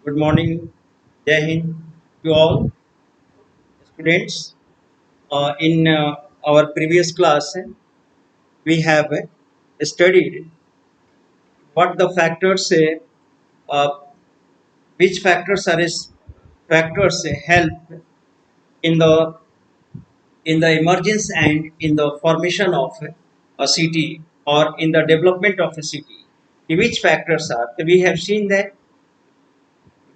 Good morning, Jai Hind to all students. In our previous class, we have studied what the factors uh, which factors help in the emergence and in the formation of a city or in the development of a city. Which factors are? We have seen that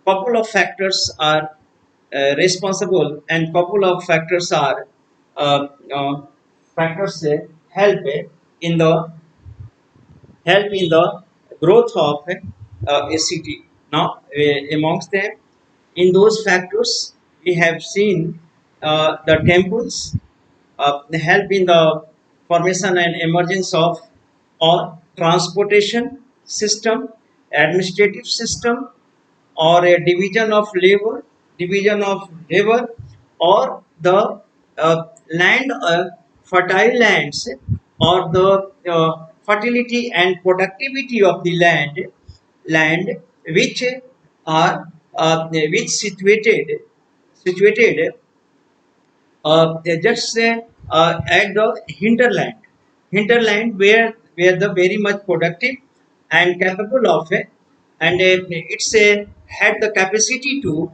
couple of factors are responsible and couple of factors are uh, uh, factors help in the in the growth of a city. Now, amongst them, in those factors, we have seen the temples help in the formation and emergence of or transportation system, administrative system, or a division of labor, or the land, fertile lands, or the fertility and productivity of the land which are which situated they just say at the hinterland where the very much productive and capable of it, and it's a had the capacity to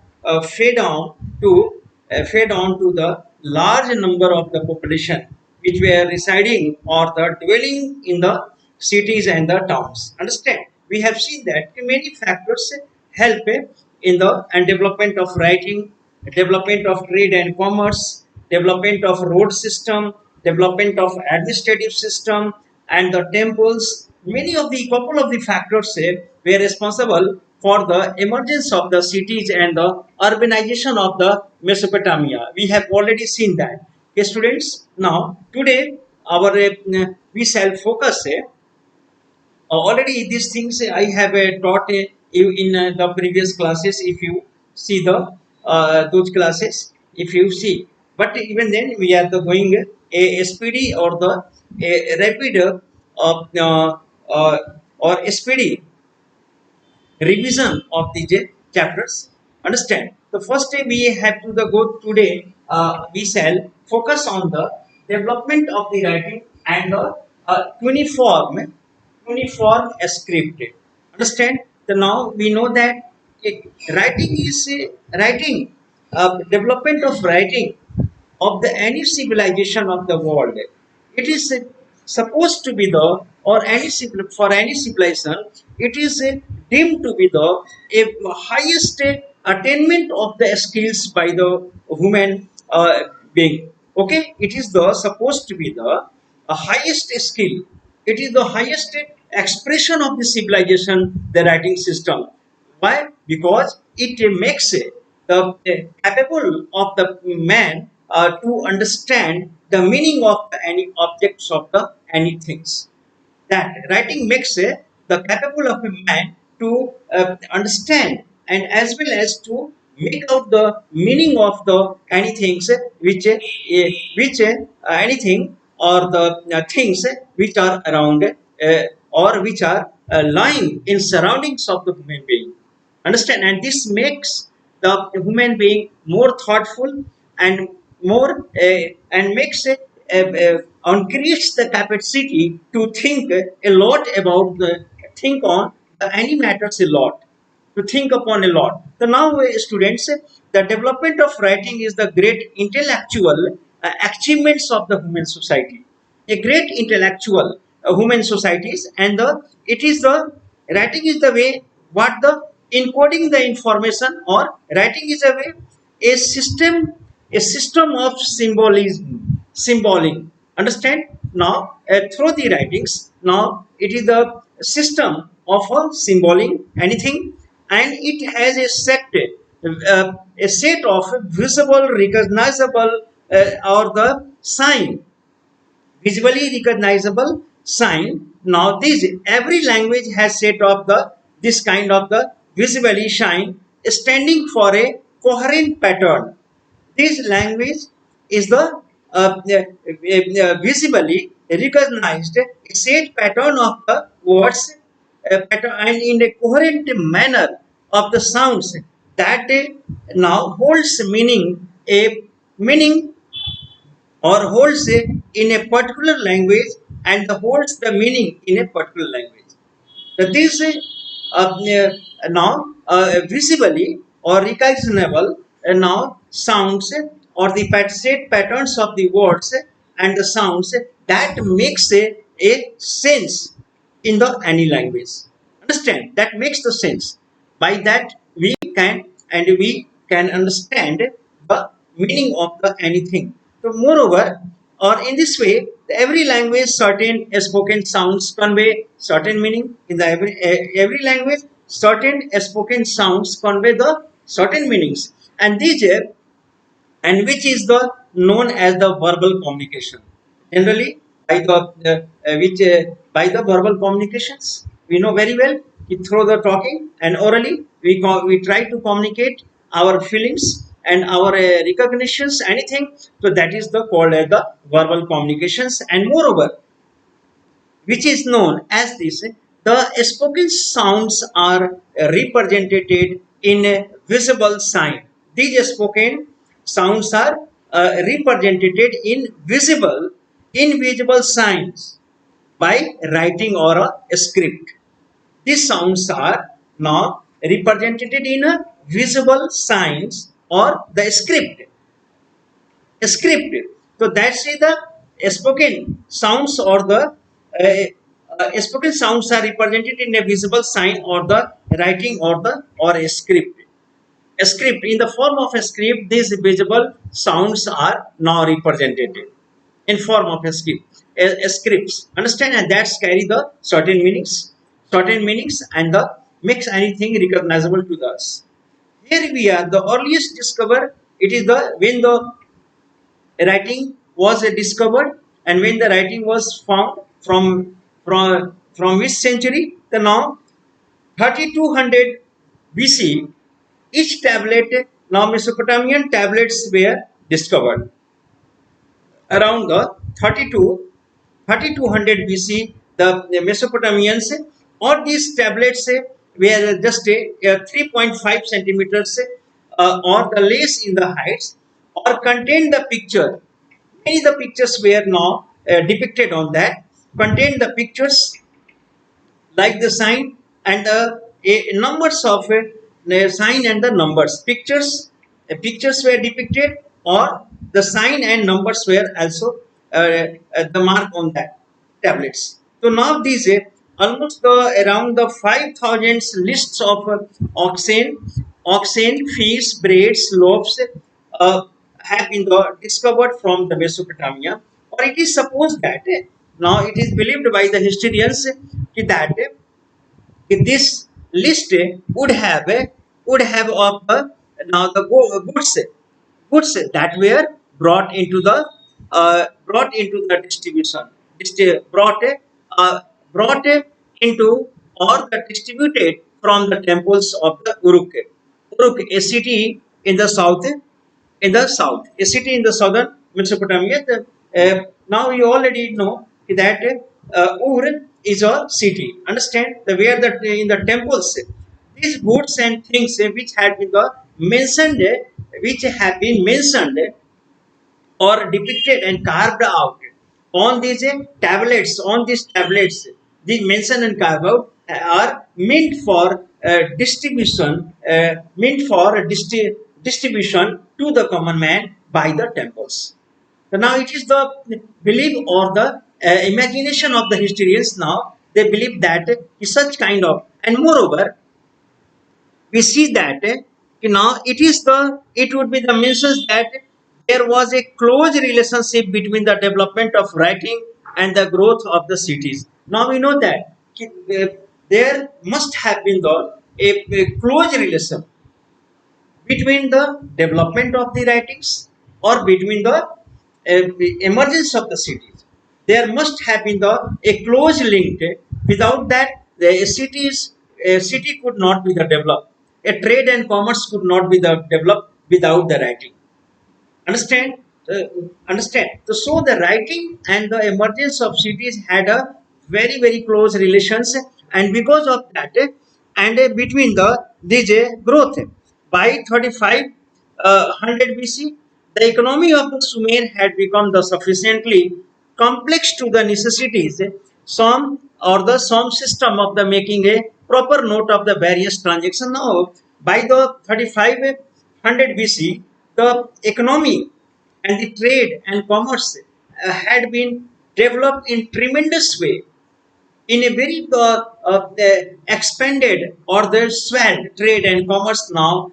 to fed on to the large number of the population which were residing or the dwelling in the cities and the towns. Understand, we have seen that many factors help in the and development of writing, development of trade and commerce, development of road system, development of administrative system, and the temples. Many of the couple of the factors were responsible for the emergence of the cities and the urbanization of the Mesopotamia. We have already seen that. Okay, students. Now today our we shall focus already these things I have taught you in the previous classes. If you see the those classes, if you see, but even then we are going a speedy or the a rapid uh, or a speedy revision of the chapters. Understand? The first day we have to the go today. We shall focus on the development of the writing and the uniform script. Understand? So now we know that writing is writing, development of writing of the any civilization of the world. It is supposed to be the or for any civilization. It is deemed to be the highest attainment of the skills by the human being. Okay, it is the supposed to be the highest skill. It is the highest expression of the civilization, the writing system. Why? Because it makes the capable of the man to understand the meaning of any objects of the any things. That writing makes the capable of a man to understand and as well as to make out the meaning of the any things which anything or the things which are around or which are lying in surroundings of the human being. Understand, and this makes the human being more thoughtful and more and makes it and creates the capacity to think a lot about the think on any matters a lot, to think upon a lot. So now students, the development of writing is the great intellectual achievements of the human society, a great intellectual human societies, and the it is the writing is the way what the encoding the information, or writing is a way a system of symbolic. Understand? Now through the writings, now it is the system of a symbolic anything, and it has a set of visible recognizable or the sign, visually recognizable sign. Now this every language has set of the this kind of the visibly shine standing for a coherent pattern. This language is the visibly recognized set pattern of the words, pattern, and in a coherent manner of the sounds that now holds meaning or holds in a particular language and holds the meaning in a particular language. These now visibly or recognizable now sounds or the set patterns of the words and the sounds that makes a sense in the any language. Understand that makes the sense. By that we can understand the meaning of the anything. So moreover, or in this way, every language certain spoken sounds convey certain meaning. In the every language, certain spoken sounds convey the certain meanings, and these and which is the known as the verbal communication. Generally, by the which by the verbal communications, we know very well through the talking and orally we try to communicate our feelings and our recognitions anything. So that is the called as the verbal communications, and moreover, which is known as this, the spoken sounds are represented in a visible sign. These spoken sounds are represented in invisible signs by writing or a script. These sounds are now represented in a visible signs or the script. So that's the spoken sounds or the spoken sounds are represented in a visible sign or the writing or a script. A script in the form of a script, these visible sounds are now represented in form of a script. A scripts. Understand, and that's carry the certain meanings, and the makes anything recognizable to us. Here we are. The earliest discover it is the when the writing was discovered and when the writing was found from which century, the now 3200 BC, each tablet, now Mesopotamian tablets were discovered around the 3200 BC. The Mesopotamians, all these tablets were just 3.5 centimeters or the less in the heights, or contained the picture. Many the pictures were now depicted on that, contained the pictures like the sign and numbers of sign and the numbers. Pictures were depicted, or the sign and numbers were also the mark on that tablets. So now these almost around the 5,000 lists of oxen, fish, breeds, loaves have been discovered from the Mesopotamia, or it is supposed that now it is believed by the historians that this list would have of the now the goods that were brought into the distribution, brought brought into or the distributed from the temples of the Uruk, a city in the south, a city in the southern Mesopotamia. Now you already know that Ur is a city. Understand the where that in the temples, these goods and things which had been mentioned, which have been mentioned or depicted and carved out on these tablets. On these tablets, these mentioned and carved out are meant for distribution to the common man by the temples. So now it is the belief or the imagination of the historians. Now they believe that such kind of, and moreover, we see that now it would be the mentions that there was a close relationship between the development of writing and the growth of the cities. Now we know that there must have been a close relation between the development of the writings or between the emergence of the cities. There must have been a close link. Without that, a city could not be the developed. A trade and commerce could not be the developed without the writing. Understand? Uh, Understand. So the writing and the emergence of cities had a very close relations, and because of that, and between these growth. By 3500 BC, the economy of the Sumer had become the sufficiently complex to the necessities some or the some system of the making a proper note of the various transactions. Now, by the 3500 BC, the economy and the trade and commerce had been developed in tremendous way in a very expanded or the swelled trade and commerce now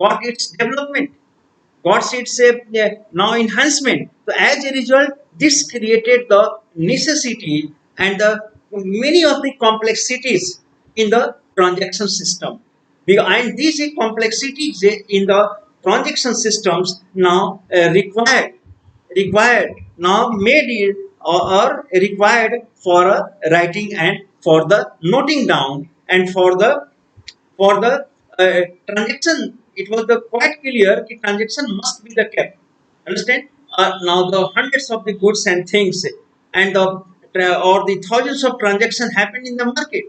got its development, got its now enhancement. So as a result, this created the necessity and the many of the complexities in the transaction system. And these complexities in the transaction systems now required now made it or required for writing and for the noting down and for the transaction. It was the quite clear that transaction must be the kept. Understand? Now the hundreds of the goods and things and the or the thousands of transactions happen in the market.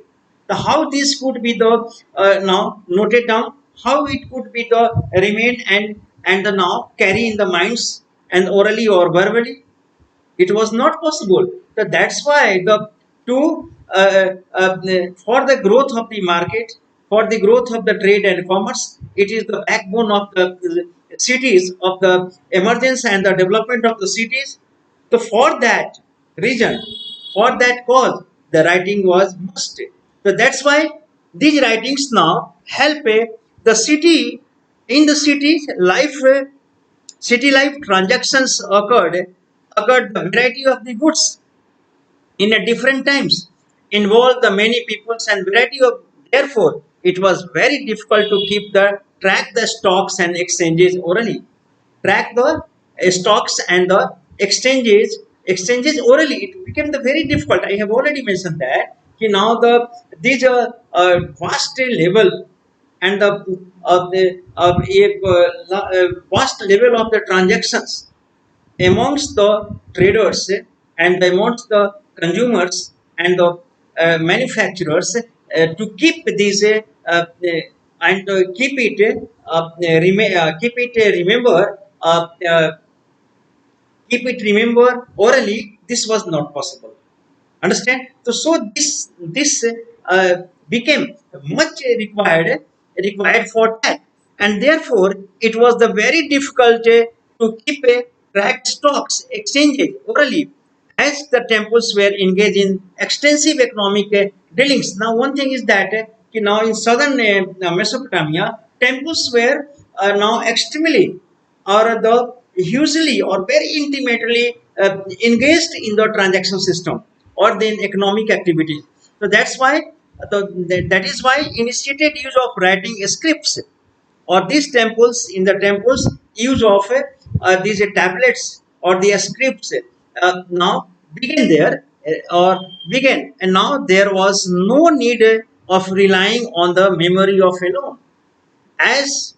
The how this could be the now noted down, how it could be the remain and the now carry in the minds and orally or verbally, it was not possible. So that's why the to for the growth of the market, for the growth of the trade and commerce, it is the backbone of the cities of the emergence and the development of the cities. So for that reason, for that cause, the writing was must. So that's why these writings now help the city in the city's life. City life transactions occurred the variety of the goods in a different times, involved the many peoples and variety of, therefore it was very difficult to keep the track the stocks and exchanges orally, track the stocks and the exchanges orally. It became the very difficult. I have already mentioned that now these vast level and a vast level of the transactions amongst the traders and amongst the consumers and the manufacturers to keep these and keep it keep it remember keep it remember orally, this was not possible. Understand? So this became much required for that, and therefore it was the very difficult to keep a track stocks exchanges orally, as the temples were engaged in extensive economic dealings. Now one thing is that now in southern Mesopotamia, temples were now extremely or the hugely or very intimately engaged in the transaction system or the economic activity. So that's why that is why initiated use of writing scripts or these temples in the temples use of these tablets or the scripts now began there or began, and now there was no need of relying on the memory of alone as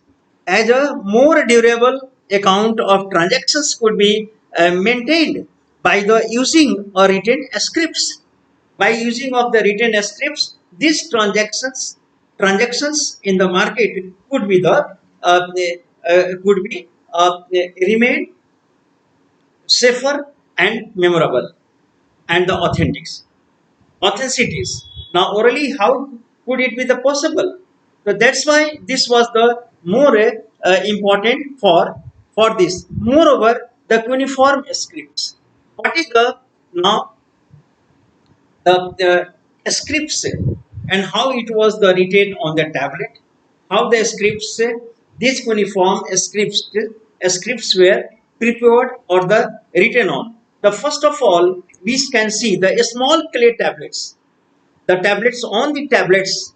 a more durable account of transactions could be maintained by the using or written scripts. By using of the written scripts, these transactions in the market could be the could be remain safer and memorable and the authenticities. Now, orally, how could it be the possible? So that's why this was the more important for this. Moreover, the cuneiform scripts. What is the now the scripts and how it was the written on the tablet? How the scripts, these cuneiform scripts were prepared or the written on. The first of all, we can see the small clay tablets, the tablets on the tablets,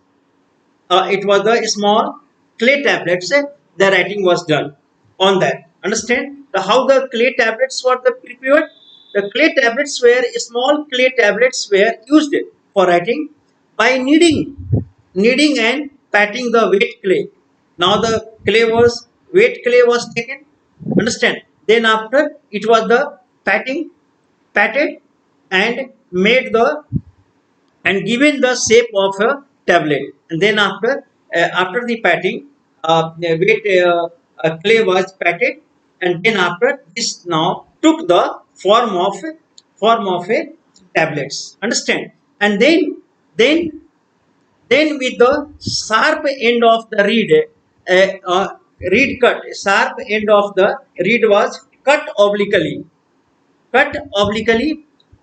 it was the small clay tablets the writing was done on that. Understand the how the clay tablets were the prepared. The clay tablets were small clay tablets were used for writing by kneading and patting the wet clay. Now the wet clay was taken. Understand? Then after it was the patting patted and made the and given the shape of a tablet, and then after the patting, wet clay was patted, and then after this now took the form of a tablets. Understand? And then then with the sharp end of the reed cut, sharp end of the reed was cut obliquely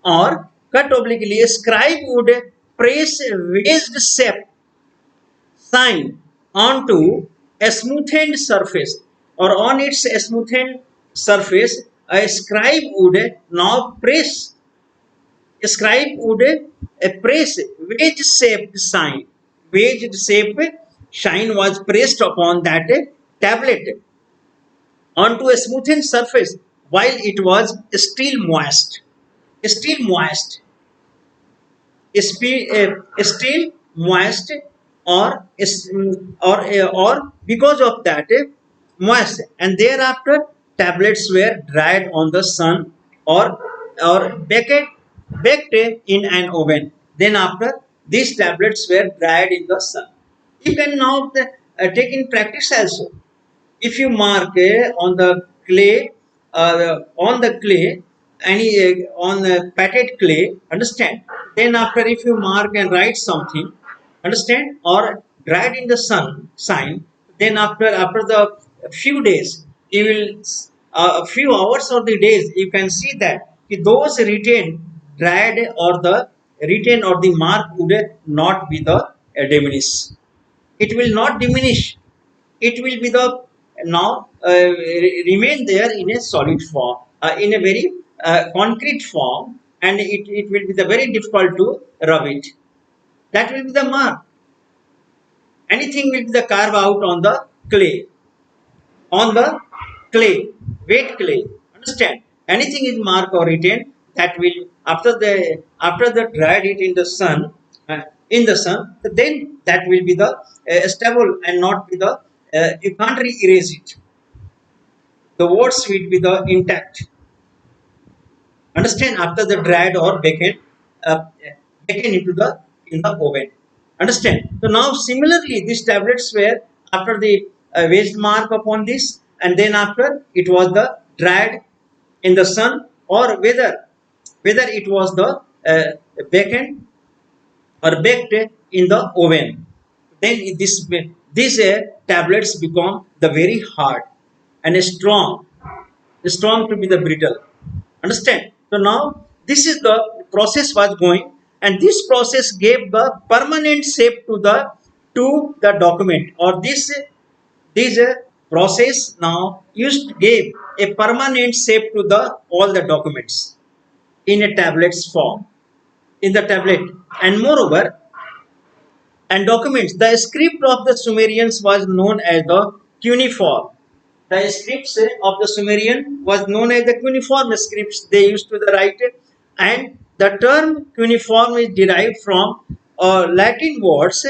or cut obliquely. A scribe would press a raised sign onto a smoothened surface, or on its smoothened surface, a scribe would now press a scribe would press wedge shaped sign. Wedge shaped sign was pressed upon that tablet onto a smoothened surface while it was still moist. Still moist. Still moist, or because of that moist, and thereafter tablets were dried on the sun, or baked in an oven. Then after these tablets were dried in the sun. You can now take in practice also. If you mark on the clay, any on patted clay, understand? Then after, if you mark and write something, understand, or dried in the sun sign, then after the few days, you will a few hours or the days, you can see that those written dried, or the written or the mark would not be the diminish. It will not diminish. It will be the now remain there in a solid form, in a very concrete form, and it will be the very difficult to rub it. That will be the mark. Anything will be the carve out on the clay, on the clay, wet clay. Understand? Anything is marked or written, that will, after the dried it in the sun, then that will be the stable, and not be the you can't erase it. The words will be the intact. Understand? After the dried or uh, baked into the in the oven. Understand? So now similarly, these tablets were, after the waste mark upon this, and then after it was the dried in the sun, or whether it was the baked or baked in the oven. Then these tablets become the very hard and strong to be the brittle. Understand? So now this is the process was going, and this process gave the permanent shape to the document, or this process now used gave a permanent shape to the all the documents in a tablet's form, in the tablet. And moreover, and documents, the script of the Sumerians was known as the cuneiform. The scripts of the Sumerian was known as the cuneiform scripts they used to write, and the term cuneiform is derived from Latin words,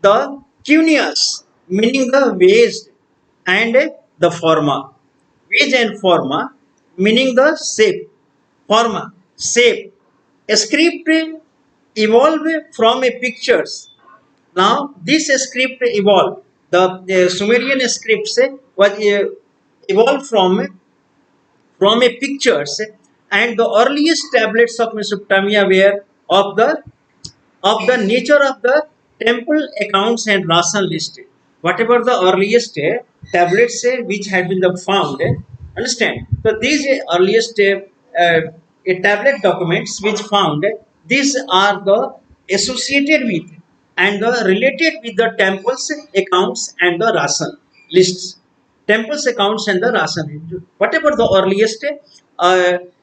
the cuneus, meaning the waist, and the forma. Waist and forma, meaning the shape. Forma, shape. A script evolved from a pictures. Now this script evolved. The Sumerian scripts was evolved from a pictures, and the earliest tablets of Mesopotamia were of the nature of the temple accounts and ration list. Whatever the earliest tablets which had been found, understand? So these earliest tablet documents which found, these are the associated with and the related with the temples accounts and the ration lists. Temples accounts and the ration. Whatever the earliest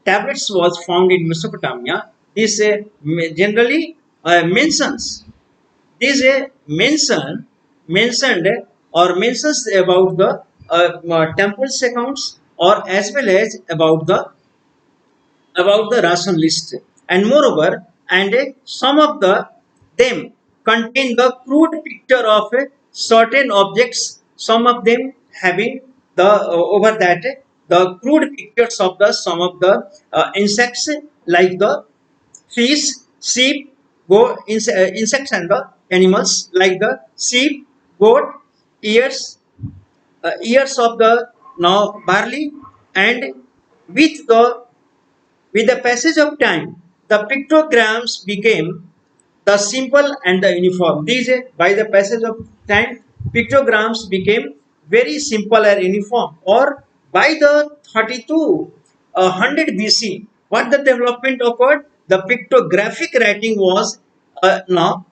tablets was found in Mesopotamia, this generally mentions, this mentioned or mentions about the temples accounts, or as well as about the ration list. And moreover, and some of them contain the crude picture of certain objects, some of them having the over that the crude pictures of the some of the insects, like the fish, sheep, insects, and the animals like the sheep, goat, ears, ears of the now barley, and with the with the passage of time, the pictograms became the simple and the uniform. These, by the passage of time, pictograms became very simple and uniform. Or by the 3200 BC, what the development occurred? The pictographic writing was now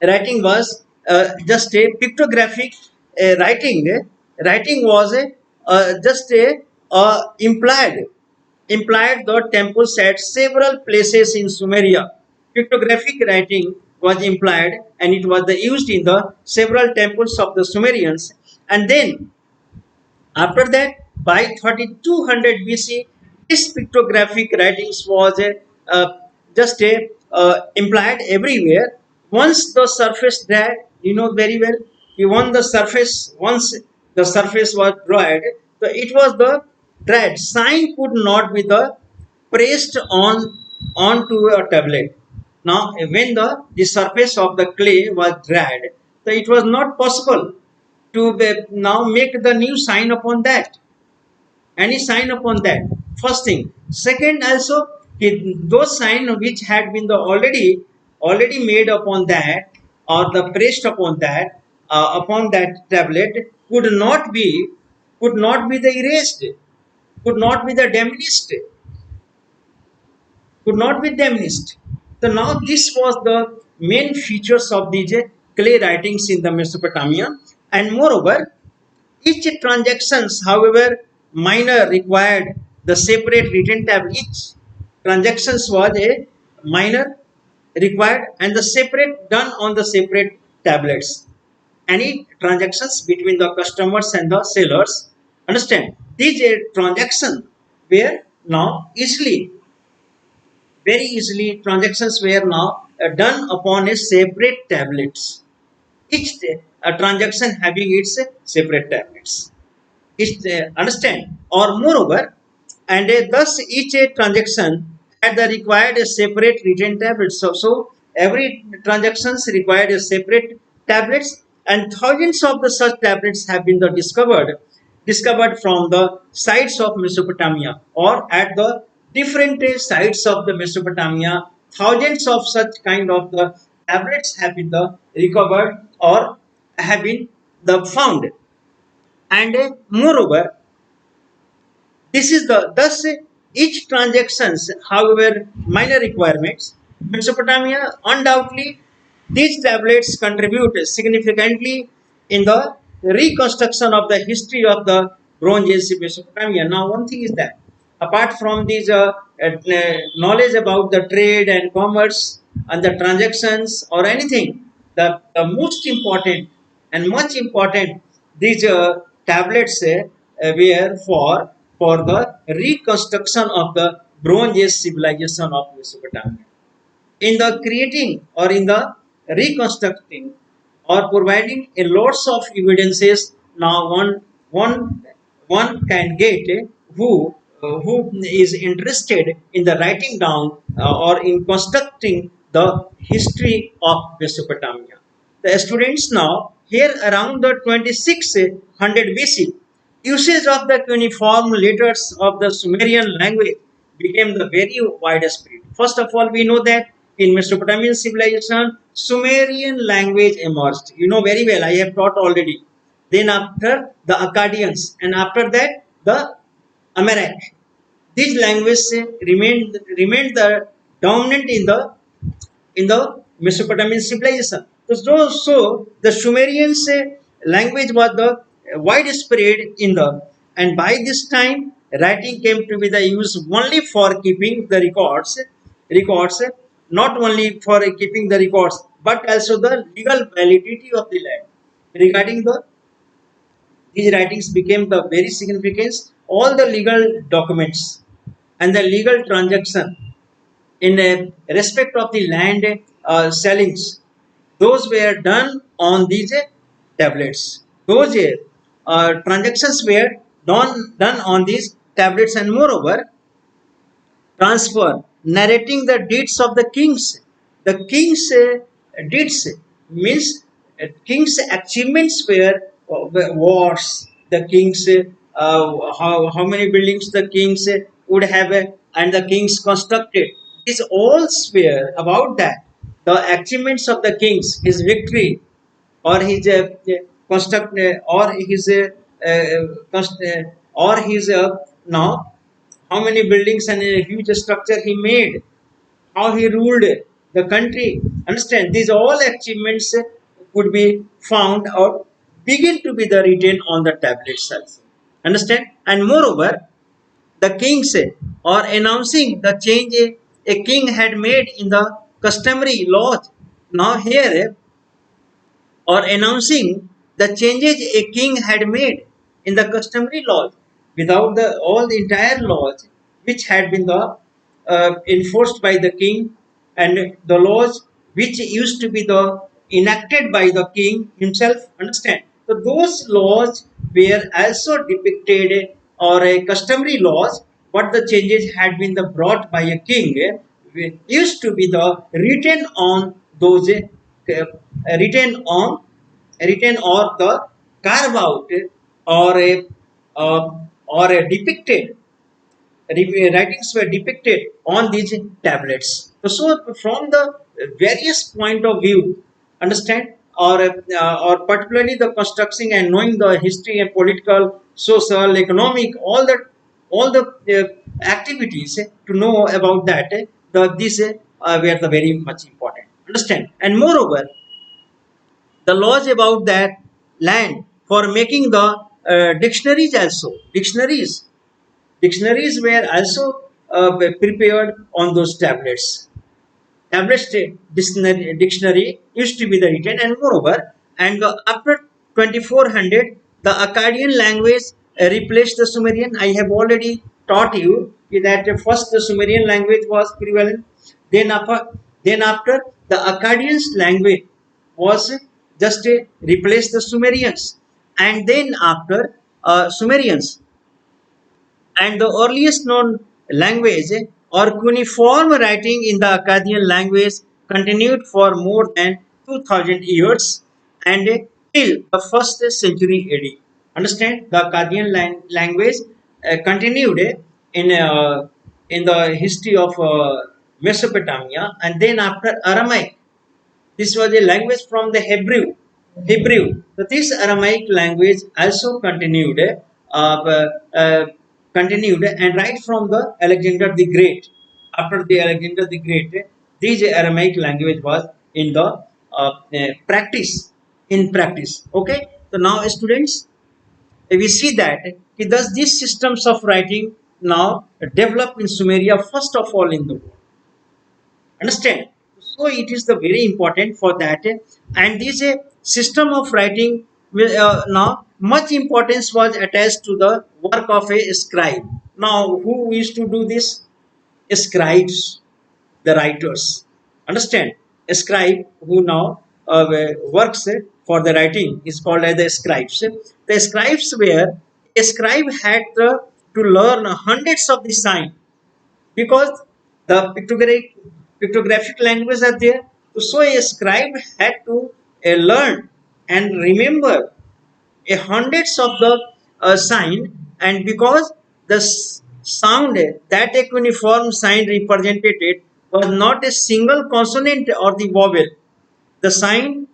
writing was just a pictographic writing. Writing was just a implied the temples at several places in Sumeria. Pictographic writing was implied and it was used in the several temples of the Sumerians. And then after that, by 3200 BC, this pictographic writings was just a implied everywhere. Once the surface dried, you know very well, you want the surface, once the surface was dried, so it was the dried. Sign could not be the pressed onto a tablet. Now, when the surface of the clay was dried, so it was not possible to now make the new sign upon that, any sign upon that, first thing. Second, also those sign which had been the already made upon that or the pressed upon that tablet could not be the erased, could not be the diminished, could not be diminished. So now this was the main features of these clay writings in the Mesopotamia. And moreover, each transactions, however minor, required the separate written tablet. Each transactions was a minor required and the separate done on the separate tablets. Any transactions between the customers and the sellers, understand, these transactions were now easily, very easily, transactions were now done upon a separate tablets. Each transaction having its separate tablets. Understand, or moreover, and thus each transaction had the required a separate written tablet. So every transactions required a separate tablets, and thousands of the such tablets have been discovered from the sites of Mesopotamia or at the different sites of the Mesopotamia. Thousands of such kind of the tablets have been recovered or have been found. And moreover, this is the thus each transactions, however minor requirements, Mesopotamia undoubtedly these tablets contribute significantly in the reconstruction of the history of the Bronze Age Mesopotamia. Now, one thing is that apart from these knowledge about the trade and commerce and the transactions or anything, the most important and much important these tablets were for the reconstruction of the Bronze Age civilization of Mesopotamia. In the creating or in the reconstructing or providing a lots of evidences, now one can get who is interested in the writing down or in constructing the history of Mesopotamia. The students now here around the 2600 BC, usage of the cuneiform letters of the Sumerian language became the very widespread. First of all, we know that in Mesopotamian civilization, Sumerian language emerged. You know very well, I have taught already. Then after the Akkadians, and after that the Amarek. These languages remained the dominant in the Mesopotamian civilization. So the Sumerians language was the widespread in the, and by this time writing came to be the use only for keeping the records, not only for keeping the records but also the legal validity of the land. Regarding these writings became the very significant. All the legal documents and the legal transaction in respect of the land sellings, those were done on these tablets. Those transactions were done on these tablets, and moreover, transfer narrating the deeds of the kings. The kings deeds means king's achievements were wars. The kings how many buildings the kings would have and the kings constructed. These all were about that. The achievements of the kings, his victory, or his construct or his or his now how many buildings and a huge structure he made, how he ruled the country. Understand, these all achievements could be found or begin to be the written on the tablets also. Understand, and moreover, the kings or announcing the change a king had made in the customary laws. Now here or announcing the changes a king had made in the customary laws without the all the entire laws which had been enforced by the king, and the laws which used to be the enacted by the king himself. Understand, so those laws were also depicted or a customary laws what the changes had been the brought by a king used to be the written on those written on written or the carve out or a uh, or a depicted writings were depicted on these tablets. So from the various point of view, understand, or particularly the constructing and knowing the history and political, social, economic, all the activities to know about that. These were the very much important. Understand, and moreover, the laws about that land for making the dictionaries also dictionaries were also prepared on those tablets. Dictionary used to be the written, and moreover, and after 2400, the Akkadian language replaced the Sumerian. I have already taught you that first the Sumerian language was prevalent. Then after the Akkadians language was just replaced the Sumerians, and then after Sumerians, and the earliest known language or cuneiform writing in the Akkadian language continued for more than 2000 years and till the first century AD. Understand, the Akkadian language continued in the history of Mesopotamia, and then after Aramaic, this was a language from the Hebrew. So this Aramaic language also continued, and right from the Alexander the Great. After the Alexander the Great, this Aramaic language was in the practice. In practice, okay. So now, students, we see that thus these systems of writing now develop in Sumeria first of all in the world. Understand, so it is the very important for that, and this system of writing will now much importance was attached to the work of a scribe. Now who used to do this? Scribes, the writers. Understand, a scribe who now works for the writing is called as the scribes. The scribes were, a scribe had to learn hundreds of the signs, because the pictographic language are there. So a scribe had to learn and remember a hundreds of the sign, and because the sound that a cuneiform sign represented it was not a single consonant or the vowel. The sign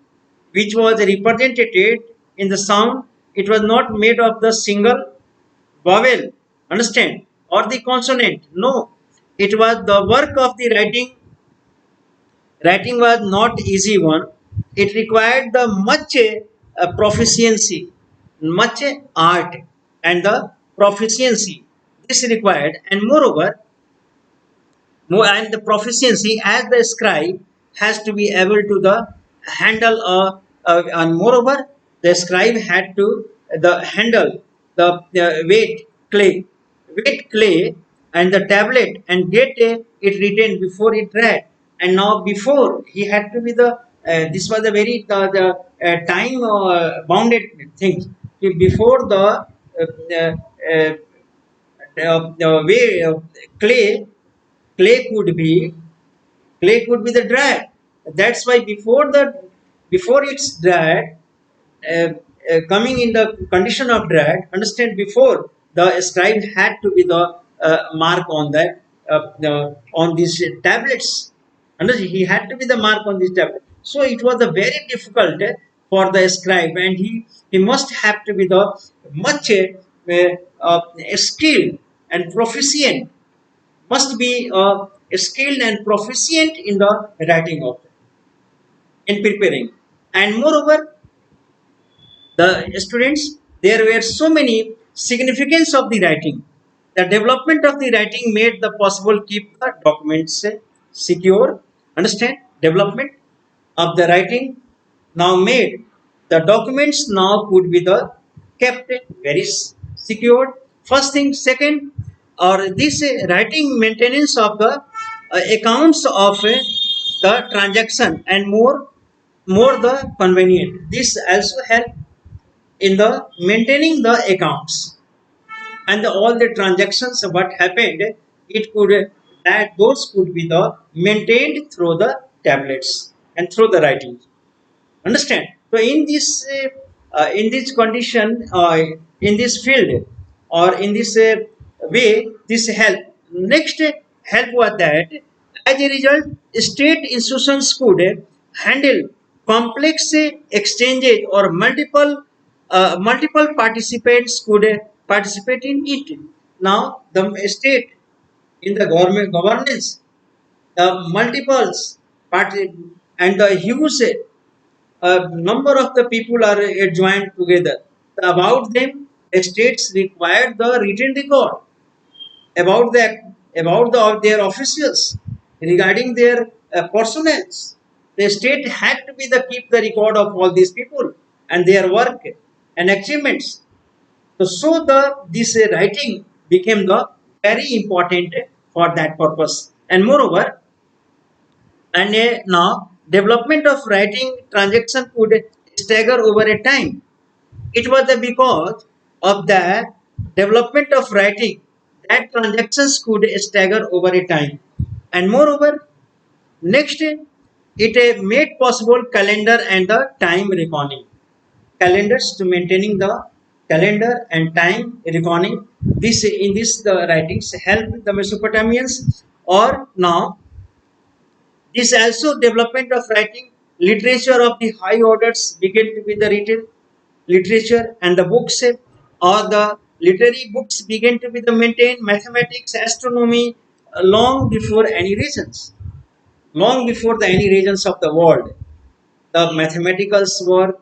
which was represented in the sound, it was not made of the single vowel, understand, or the consonant. No, it was the work of the writing. Writing was not easy one. It required the much proficiency, much art, and the proficiency this required, and moreover, and the proficiency as the scribe has to be able to the handle and moreover, the scribe had to the handle the weight clay and the tablet, and get it written before it read. And now before he had to be the this was a very time bounded thing. Before uh, uh, the way clay clay could be clay could be the dry, That's why before it's dried, uh, coming in the condition of dread, understand, before the scribe had to be the mark on that on these tablets. Understand? He had to be the mark on this tablet. So it was a very difficult for the scribe, and he must have to be the much skilled and proficient. Must be skilled and proficient in the writing of it, in preparing, and moreover the students, there were so many significance of the writing. The development of the writing made the possible keep the documents secure. Understand? Development of the writing now made the documents now could be the kept very secured. First thing. Second, or this writing maintenance of the accounts of the transaction, and more the convenient. This also help in the maintaining the accounts and all the transactions what happened, it could that those could be the maintained through the tablets and through the writing. Understand? So in this condition, in this field, or in this way, this help. Next help was that as a result, state institutions could handle complex exchanges, or multiple participants could participate in it. Now the state in the government governance, the multiples party, and the huge number of the people are joined together. About them, states required the written record about their officials, regarding their personnel. The state had to be the keep the record of all these people and their work and achievements. So the this writing became the very important for that purpose. And moreover, and now development of writing transaction could stagger over a time. It was because of the development of writing that transactions could stagger over a time. And moreover, next, it made possible calendar and the time reckoning. Calendars to maintaining the calendar and time reckoning. This in this the writings helped the Mesopotamians. Or now this also development of writing literature of the high orders began to be the written literature, and the books or the literary books began to be the maintained mathematics, astronomy, long before any regions, long before the any regions of the world. The mathematicals were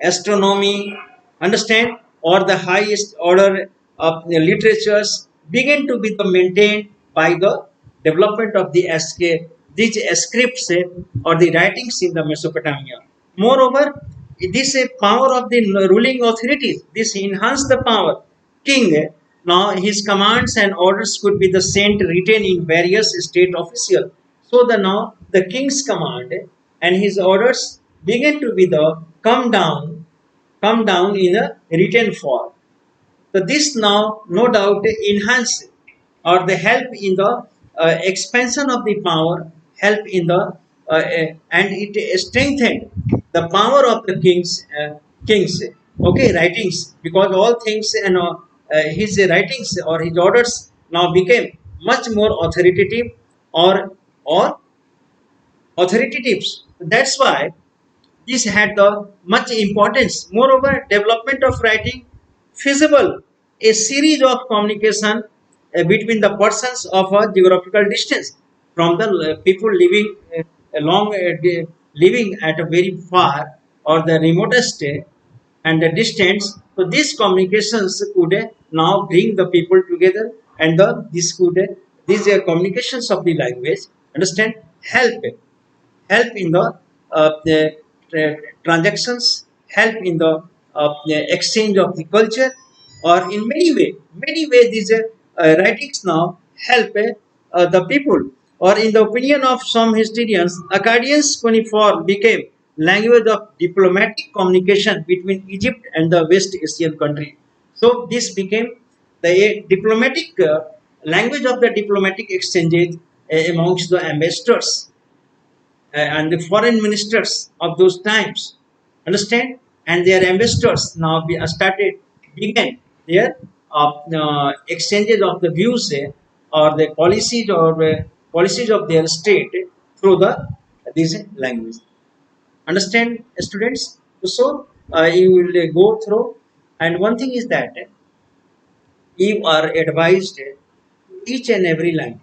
astronomy, understand, or the highest order of the literatures began to be the maintained by the development of the these scripts or the writings in the Mesopotamia. Moreover, this power of the ruling authorities, this enhanced the power. King, now his commands and orders could be the sent written in various state official. So the now the king's command and his orders began to be the come down in a written form. So this now no doubt enhance or the help in the expansion of the power, help in the and it strengthened the power of the kings. Okay, writings, because all things and his writings or his orders now became much more authoritative, or authoritative. That's why this had the much importance. Moreover, development of writing feasible a series of communication between the persons of a geographical distance from the people living living at a very far or the remotest and the distance. So these communications could now bring the people together, and this could these communications of the language, understand, help in the transactions, help in the exchange of the culture, or in many way these writings now help the people. Or in the opinion of some historians, Akkadians cuneiform became language of diplomatic communication between Egypt and the West Asian country. So this became the diplomatic language of the diplomatic exchanges amongst the ambassadors and the foreign ministers of those times, understand, and their ambassadors now started began their exchanges of the views or the policies of their state through this language. Understand, students? So you will go through, and one thing is that you are advised each and every line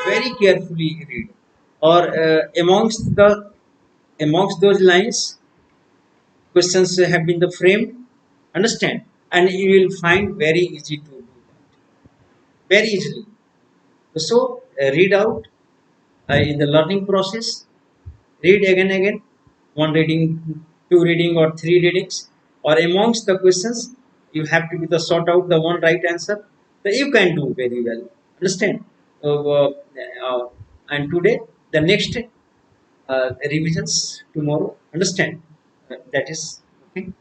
very carefully read, or amongst those lines questions have been the frame, understand, and you will find very easy to do that very easily. So read out in the learning process, read again, one reading, two reading, or three readings, or amongst the questions you have to be the sort out the one right answer that you can do very well, understand. Uh, and today the next revisions tomorrow, understand. That is okay.